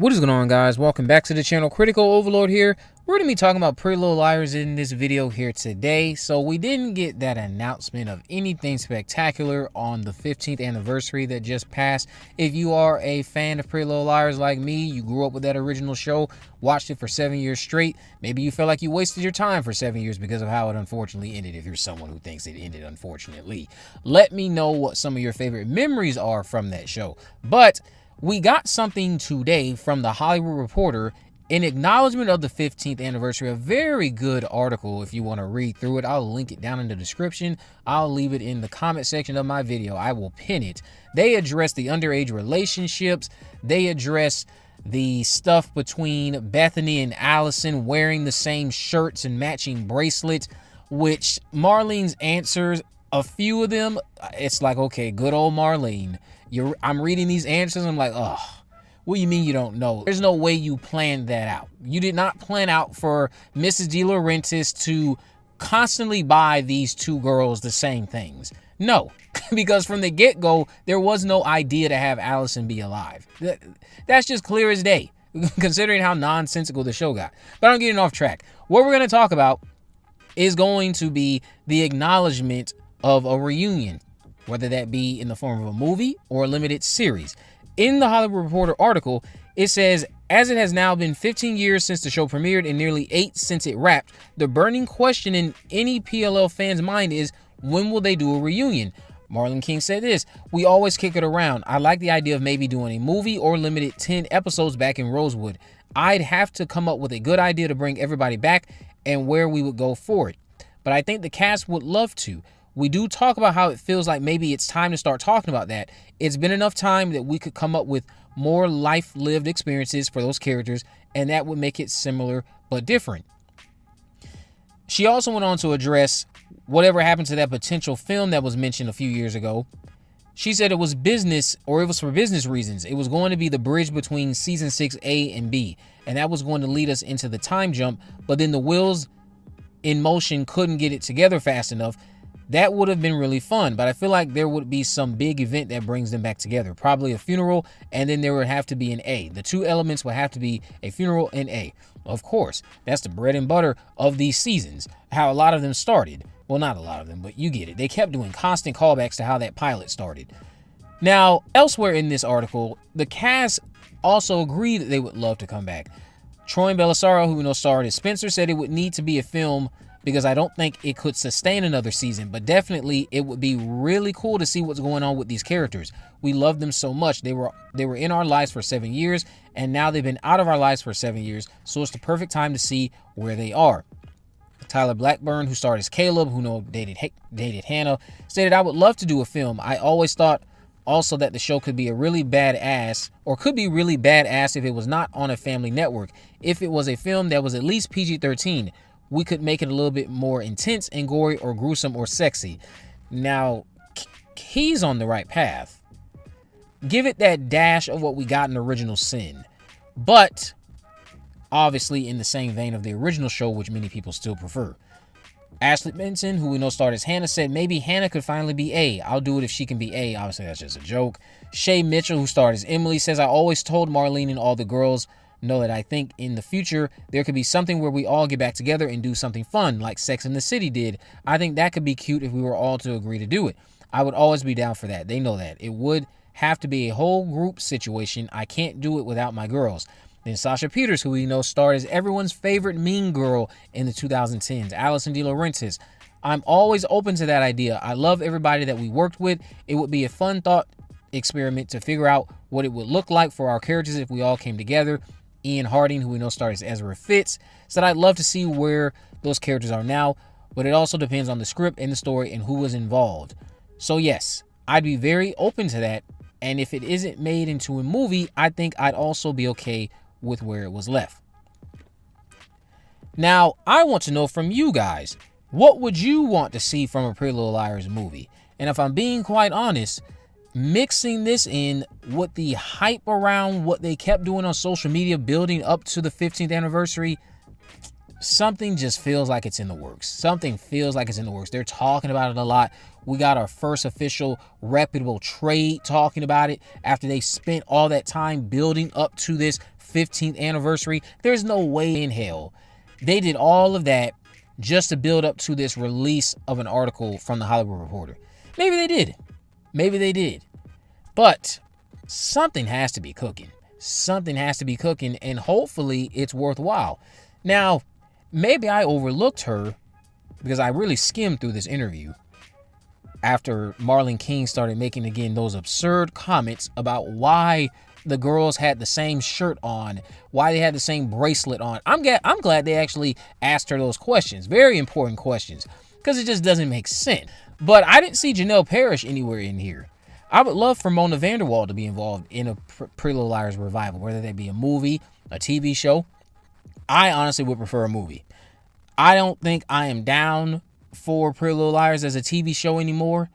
What is going on, guys? Welcome back to the channel. Critical Overlord here. We're going to be talking about Pretty Little Liars in this video here today. So we didn't get that announcement of anything spectacular on the 15th anniversary that just passed. If you are a fan of Pretty Little Liars like me, you grew up with that original show, watched it for 7 years straight. Maybe you felt like you wasted your time for 7 years because of how it unfortunately ended. If you're someone who thinks it ended unfortunately, let me know what some of your favorite memories are from that show. But we got something today from the Hollywood Reporter in acknowledgement of the 15th anniversary. A very good article if you want to read through it. I'll link it down in the description. I'll leave it in the comment section of my video. I will pin it. They address the underage relationships. They address the stuff between Bethany and Allison wearing the same shirts and matching bracelets, which Marlene's answers, a few of them, it's like, okay, good old Marlene. I'm reading these answers, I'm like, oh, what do you mean you don't know? There's no way you planned that out. You did not plan out for Mrs. De Laurentiis to constantly buy these two girls the same things. No, because from the get-go, there was no idea to have Allison be alive. That's just clear as day, considering how nonsensical the show got. But I'm getting off track. What we're going to talk about is going to be the acknowledgement of a reunion, whether that be in the form of a movie or a limited series. In the Hollywood Reporter article, it says, as it has now been 15 years since the show premiered and nearly 8 since it wrapped, the burning question in any PLL fan's mind is, when will they do a reunion? Marlene King said this: we always kick it around. I like the idea of maybe doing a movie or limited 10 episodes back in Rosewood. I'd have to come up with a good idea to bring everybody back and where we would go for it. But I think the cast would love to. We do talk about how it feels like maybe it's time to start talking about that. It's been enough time that we could come up with more life-lived experiences for those characters, and that would make it similar but different. She also went on to address whatever happened to that potential film that was mentioned a few years ago. She said it was business, or it was for business reasons. It was going to be the bridge between season 6A and B, and that was going to lead us into the time jump, but then the wheels in motion couldn't get it together fast enough. That would have been really fun, but I feel like there would be some big event that brings them back together. Probably a funeral, and then there would have to be an A. The two elements would have to be a funeral and A. Of course, that's the bread and butter of these seasons, how a lot of them started. Well, not a lot of them, but you get it. They kept doing constant callbacks to how that pilot started. Now, elsewhere in this article, the cast also agreed that they would love to come back. Troy Bellisario, who we know starred as Spencer, said it would need to be a film because I don't think it could sustain another season, but definitely it would be really cool to see what's going on with these characters. We love them so much. They were in our lives for 7 years, and now they've been out of our lives for 7 years, so it's the perfect time to see where they are. Tyler Blackburn, who starred as Caleb, who dated Hannah, stated, I would love to do a film. I always thought also that the show could be really badass if it was not on a family network. If it was a film that was at least PG-13, we could make it a little bit more intense and gory or gruesome or sexy. Now, he's on the right path. Give it that dash of what we got in Original Sin. But, obviously in the same vein of the original show, which many people still prefer. Ashley Benson, who we know starred as Hannah, said maybe Hannah could finally be A. I'll do it if she can be A. Obviously, that's just a joke. Shay Mitchell, who starred as Emily, says, I always told Marlene and all the girls know that I think in the future there could be something where we all get back together and do something fun like Sex and the City did. I think that could be cute if we were all to agree to do it. I would always be down for that. They know that. It would have to be a whole group situation. I can't do it without my girls. Then Sasha Peters, who we know starred as everyone's favorite mean girl in the 2010s, Allison De Laurentiis. I'm always open to that idea. I love everybody that we worked with. It would be a fun thought experiment to figure out what it would look like for our characters if we all came together. Ian Harding, who we know starred as Ezra Fitz, said, I'd love to see where those characters are now, but it also depends on the script and the story and who was involved. So yes, I'd be very open to that, and if it isn't made into a movie, I think I'd also be okay with where it was left. Now, I want to know from you guys, what would you want to see from a Pretty Little Liars movie? And if I'm being quite honest, mixing this in with the hype around what they kept doing on social media building up to the 15th anniversary, something just feels like it's in the works. Something feels like it's in the works. They're talking about it a lot. We got our first official reputable trade talking about it after they spent all that time building up to this 15th anniversary. There's no way in hell they did all of that just to build up to this release of an article from the Hollywood Reporter. Maybe they did. Maybe they did. But something has to be cooking. Something has to be cooking, and hopefully it's worthwhile. Now, maybe I overlooked her because I really skimmed through this interview after Marlon King started making, again, those absurd comments about why the girls had the same shirt on, why they had the same bracelet on. I'm glad they actually asked her those questions. Very important questions, because it just doesn't make sense. But I didn't see Janelle Parrish anywhere in here. I would love for Mona Vanderwall to be involved in a Pretty Little Liars revival, whether that be a movie, a TV show. I honestly would prefer a movie. I don't think I am down for Pretty Little Liars as a TV show anymore.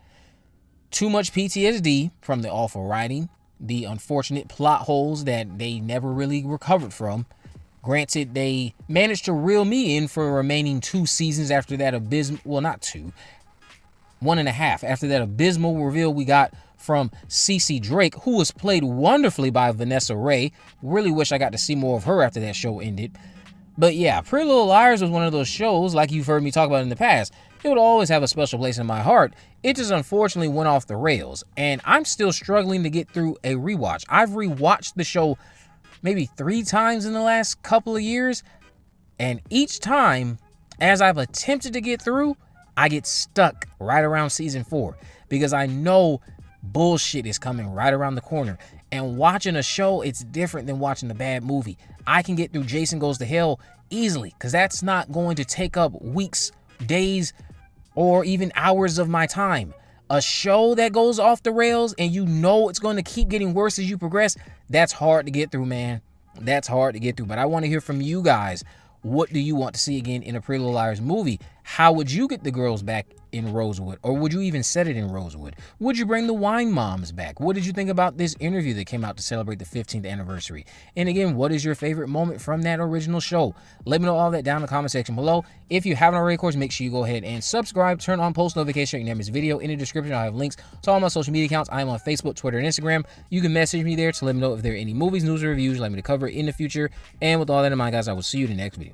Too much PTSD from the awful writing, the unfortunate plot holes that they never really recovered from. Granted, they managed to reel me in for the remaining 2 seasons after that abysmal, well, not 2, 1.5, after that abysmal reveal we got from Cece Drake, who was played wonderfully by Vanessa Ray. Really wish I got to see more of her after that show ended. But yeah, Pretty Little Liars was one of those shows, like you've heard me talk about in the past. It would always have a special place in my heart. It just unfortunately went off the rails, and I'm still struggling to get through a rewatch. I've rewatched the show maybe 3 times in the last couple of years, and each time, as I've attempted to get through, I get stuck right around season 4, because I know bullshit is coming right around the corner. And watching a show, it's different than watching a bad movie. I can get through Jason Goes to Hell easily, because that's not going to take up weeks, days, or even hours of my time. A show that goes off the rails and you know it's going to keep getting worse as you progress, that's hard to get through, man. That's hard to get through. But I want to hear from you guys. What do you want to see again in a Pretty Little Liars movie? How would you get the girls back in Rosewood? Or would you even set it in Rosewood? Would you bring the wine moms back? What did you think about this interview that came out to celebrate the 15th anniversary? And again, what is your favorite moment from that original show? Let me know all that down in the comment section below. If you haven't already, of course, make sure you go ahead and subscribe. Turn on post notifications so you can never miss a video. In the description, I'll have links to all my social media accounts. I'm on Facebook, Twitter, and Instagram. You can message me there to let me know if there are any movies, news, or reviews you'd like me to cover in the future. And with all that in mind, guys, I will see you in the next video.